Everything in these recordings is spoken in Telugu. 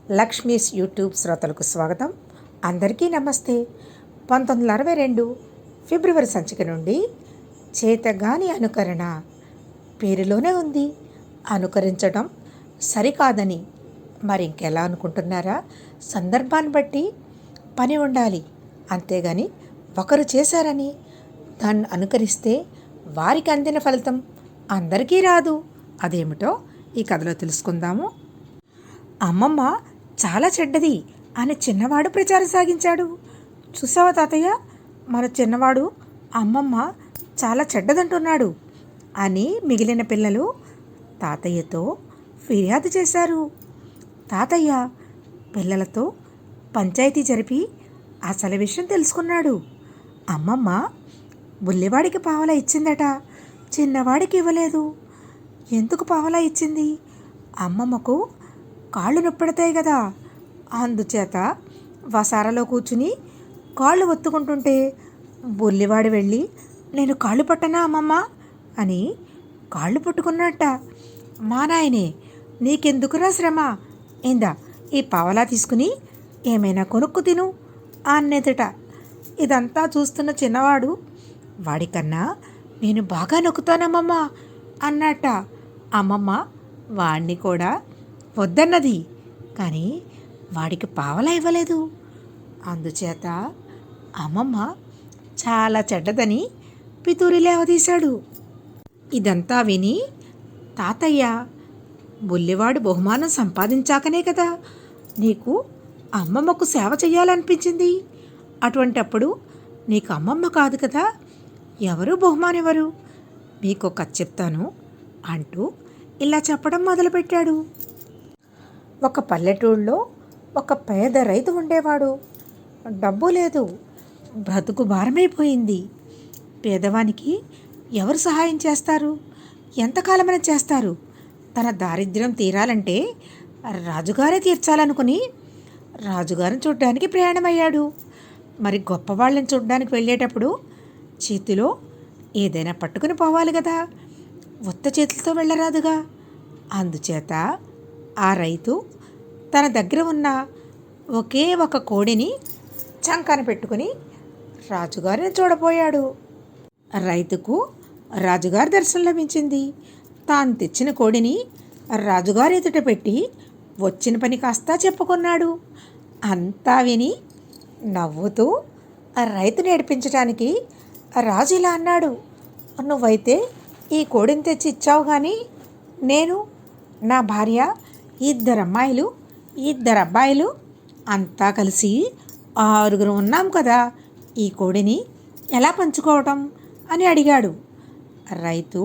లక్ష్మీస్ యూట్యూబ్ శ్రోతలకు స్వాగతం. అందరికీ నమస్తే. 1962 ఫిబ్రవరి సంచిక నుండి చేతగాని అనుకరణ పేరులోనే ఉంది. అనుకరించడం సరికాదని మరి ఇంకెలా అనుకుంటున్నారా? సందర్భాన్ని బట్టి పని ఉండాలి, అంతేగాని ఒకరు చేశారని దాన్ని అనుకరిస్తే వారికి అందిన ఫలితం అందరికీ రాదు. అదేమిటో ఈ కథలో తెలుసుకుందాము. అమ్మమ్మ చాలా చెడ్డది అని చిన్నవాడు ప్రచారం సాగించాడు. చూసావా తాతయ్య, మన చిన్నవాడు అమ్మమ్మ చాలా చెడ్డదంటున్నాడు అని మిగిలిన పిల్లలు తాతయ్యతో ఫిర్యాదు చేశారు. తాతయ్య పిల్లలతో పంచాయతీ జరిపి అసలు విషయం తెలుసుకున్నాడు. అమ్మమ్మ బుల్లివాడికి పావలా ఇచ్చిందట, చిన్నవాడికి ఇవ్వలేదు. ఎందుకు పావలా ఇచ్చింది? అమ్మమ్మకు కాళ్ళు నొప్పెడతాయి కదా, అందుచేత వసారాలో కూర్చుని కాళ్ళు ఒత్తుకుంటుంటే బుల్లివాడు వెళ్ళి, నేను కాళ్ళు పట్టనా అమ్మమ్మ అని కాళ్ళు పట్టుకున్నట్ట. మా నాయనే, నీకెందుకురా శ్రమ, ఇందా ఈ పావలా తీసుకుని ఏమైనా కొనుక్కు తిను అన్నెదట. ఇదంతా చూస్తున్న చిన్నవాడు, వాడికన్నా నేను బాగా నొక్కుతానమ్మమ్మ అన్నట్ట. అమ్మమ్మ వాడిని కూడా వద్దన్నది, కానీ వాడికి పావలా ఇవ్వలేదు. అందుచేత అమ్మమ్మ చాలా చెడ్డదని పితూరి లేవదీశాడు. ఇదంతా విని తాతయ్య, బుల్లివాడు బహుమానం సంపాదించాకనే కదా నీకు అమ్మమ్మకు సేవ చేయాలనిపించింది. అటువంటప్పుడు నీకు అమ్మమ్మ కాదు కదా, ఎవరు బహుమానం ఎవరు? మీకు కథ చెప్తాను అంటూ ఇలా చెప్పడం మొదలుపెట్టాడు. ఒక పల్లెటూళ్ళలో ఒక పేద రైతు ఉండేవాడు. డబ్బు లేదు, బ్రతుకు భారమైపోయింది. పేదవానికి ఎవరు సహాయం చేస్తారు? ఎంతకాలమైనా చేస్తారు? తన దారిద్ర్యం తీరాలంటే రాజుగారే తీర్చాలనుకుని రాజుగారిని చూడ్డానికి ప్రయాణమయ్యాడు. మరి గొప్పవాళ్ళని చూడ్డానికి వెళ్ళేటప్పుడు చేతిలో ఏదైనా పట్టుకుని పోవాలి కదా, ఉత్త చేతులతో వెళ్ళరాదుగా. అందుచేత ఆ రైతు తన దగ్గర ఉన్న ఒకే ఒక కోడిని చంకన పెట్టుకుని రాజుగారిని చూడబోయాడు. రైతుకు రాజుగారి దర్శనం లభించింది. తాను తెచ్చిన కోడిని రాజుగారి ఎదుట పెట్టి వచ్చిన పని కాస్తా చెప్పుకున్నాడు. అంతా విని నవ్వుతూ ఆ రైతుని ఏడిపించడానికి రాజు ఇలా అన్నాడు, నువ్వైతే ఈ కోడిని తెచ్చి ఇచ్చావు, కానీ నేను, నా భార్య, ఇద్దరు అబ్బాయిలు అంతా కలిసి 6 ఉన్నాం కదా, ఈ కోడిని ఎలా పంచుకోవటం అని అడిగాడు. రైతు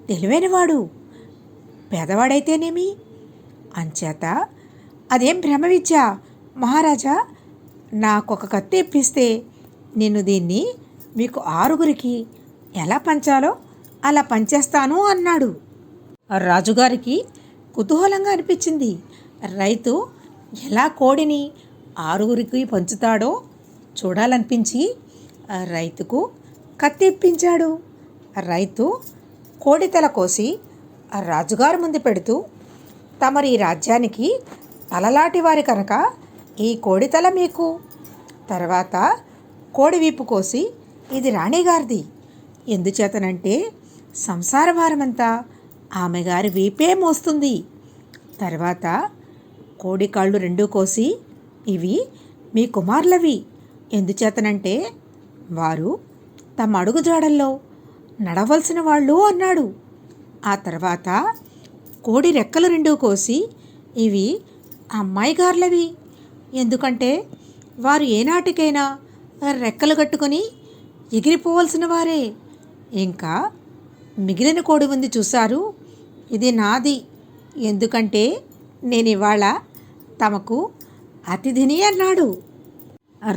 తెలివైనవాడు, పేదవాడైతేనేమి, అంచేత అదేం భ్రమ విద్య మహారాజా, నాకొక కత్తి ఇప్పిస్తే నేను దీన్ని మీకు 6కి ఎలా పంచాలో అలా పంచేస్తాను అన్నాడు. రాజుగారికి కుతూహలంగా అనిపించింది. రైతు ఎలా కోడిని 6కి పంచుతాడో చూడాలనిపించి రైతుకు కత్తి ఇప్పించాడు. రైతు కోడి తల కోసి రాజుగారి ముందు పెడుతూ, తమరి రాజ్యానికి తలలాంటి వారి కనుక ఈ కోడి తల మీకు, తర్వాత కోడి వీపు కోసి ఇది రాణిగారిది. ఎందుచేతనంటే సంసార భారమంతా ఆమె గారి వీపే మోస్తుంది. తర్వాత కోడి కాళ్ళు 2 కోసి ఇవి మీ కుమారులవి. ఎందుచేతనంటే వారు తమ అడుగుజాడల్లో నడవలసిన వాళ్ళు అన్నాడు. ఆ తర్వాత కోడి రెక్కలు 2 కోసి ఇవి అమ్మాయి గారులవి. ఎందుకంటే వారు ఏనాటికైనా రెక్కలు కట్టుకొని ఎగిరిపోవలసిన వారే. ఇంకా మిగిలిన కోడి ఉంది చూశారు, ఇది నాది. ఎందుకంటే నేను ఇవాళ తమకు అతిథిని అన్నాడు.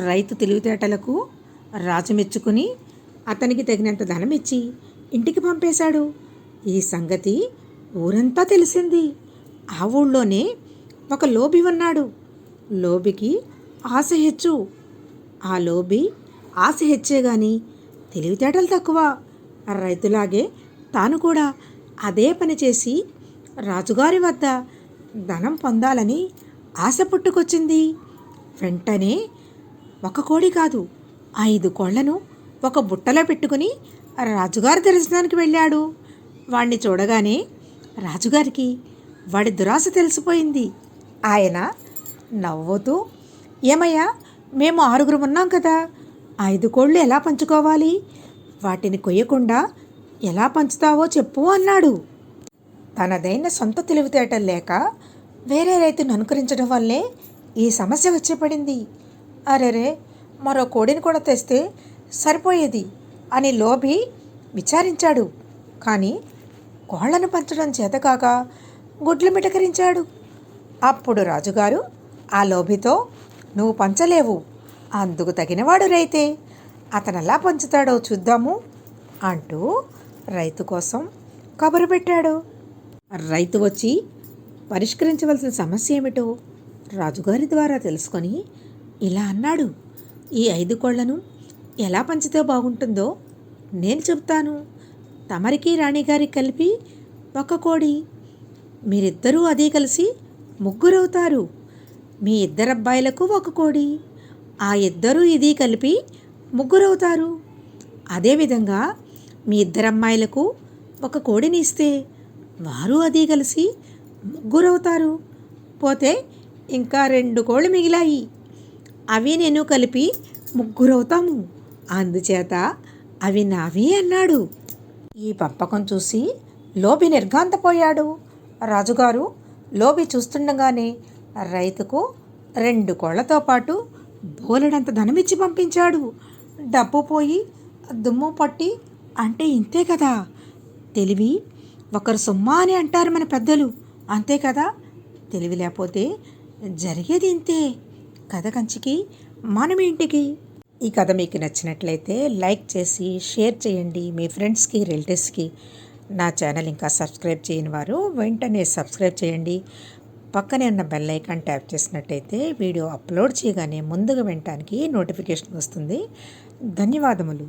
రైతు తెలివితేటలకు రాజు మెచ్చుకుని అతనికి తగినంత ధనం ఇచ్చి ఇంటికి పంపేశాడు. ఈ సంగతి ఊరంతా తెలిసింది. ఆ ఊళ్ళోనే ఒక లోబి ఉన్నాడు. లోబికి ఆశ హెచ్చు. ఆ లోబి ఆశ హెచ్చే గాని తెలివితేటలు తక్కువ. రైతులాగే తాను కూడా అదే పని చేసి రాజుగారి వద్ద ధనం పొందాలని ఆశ పుట్టుకొచ్చింది. వెంటనే ఒక కోడి కాదు 5 కోళ్లను ఒక బుట్టలో పెట్టుకుని రాజుగారి దర్శనానికి వెళ్ళాడు. వాణ్ణి చూడగానే రాజుగారికి వాడి దురాశ తెలిసిపోయింది. ఆయన నవ్వుతూ, ఏమయ్యా, మేము 6 ఉన్నాం కదా, 5 కోళ్ళు ఎలా పంచుకోవాలి? వాటిని కొయ్యకుండా ఎలా పంచుతావో చెప్పు అన్నాడు. తనదైన సొంత తెలివితేటలు లేక వేరే రైతును అనుకరించడం వల్లే ఈ సమస్య వచ్చి పడింది. అరెరే, మరో కోడిని కూడా తెస్తే సరిపోయేది అని లోభి విచారించాడు. కానీ కోళ్లను పంచడం చేతకాక గుడ్లు మిటకరించాడు. అప్పుడు రాజుగారు ఆ లోభితో, నువ్వు పంచలేవు, అందుకు తగినవాడు రైతే, అతను ఎలా పంచుతాడో చూద్దాము అంటూ రైతు కోసం కబురు పెట్టాడు. రైతు వచ్చి పరిష్కరించవలసిన సమస్య ఏమిటో రాజుగారి ద్వారా తెలుసుకొని ఇలా అన్నాడు. ఈ 5 కోళ్లను ఎలా పంచితే బాగుంటుందో నేను చెప్తాను. తమరికి రాణిగారికి కలిపి 1 కోడి, మీరిద్దరూ అదే కలిసి 3 అవుతారు. మీ 2 అబ్బాయిలకు 1 కోడి, ఆ 2 ఇది కలిపి 3 అవుతారు. అదేవిధంగా మీ 2 అమ్మాయిలకు 1 కోడిని ఇస్తే వారు అది కలిసి 3 అవుతారు. పోతే ఇంకా 2 కోళ్ళు మిగిలాయి, అవి నేను కలిపి 3 అవుతాము. అందుచేత అవి నావి అన్నాడు. ఈ పంపకం చూసి లోభి నిర్ఘాంతపోయాడు. రాజుగారు లోభి చూస్తుండగానే రైతుకు 2 కోళ్లతో పాటు బోలెడంత ధనమిచ్చి పంపించాడు. డబ్బు పోయి దుమ్ము పట్టి అంటే ఇంతే కదా, తెలివి ఒకరు సొమ్మా అని అంటారు మన పెద్దలు, అంతే కదా, తెలివి లేకపోతే జరిగేది ఇంతే. కథ కంచికి మనం ఇంటికి. ఈ కథ మీకు నచ్చినట్లయితే లైక్ చేసి షేర్ చేయండి మీ ఫ్రెండ్స్కి, రిలేటివ్స్కి. నా ఛానల్ ఇంకా సబ్స్క్రైబ్ చేయని వారు వెంటనే సబ్స్క్రైబ్ చేయండి. పక్కనే ఉన్న బెల్ ఐకాన్ ట్యాప్ చేసినట్టయితే వీడియో అప్లోడ్ చేయగానే ముందుగా వినటానికి నోటిఫికేషన్ వస్తుంది. ధన్యవాదములు.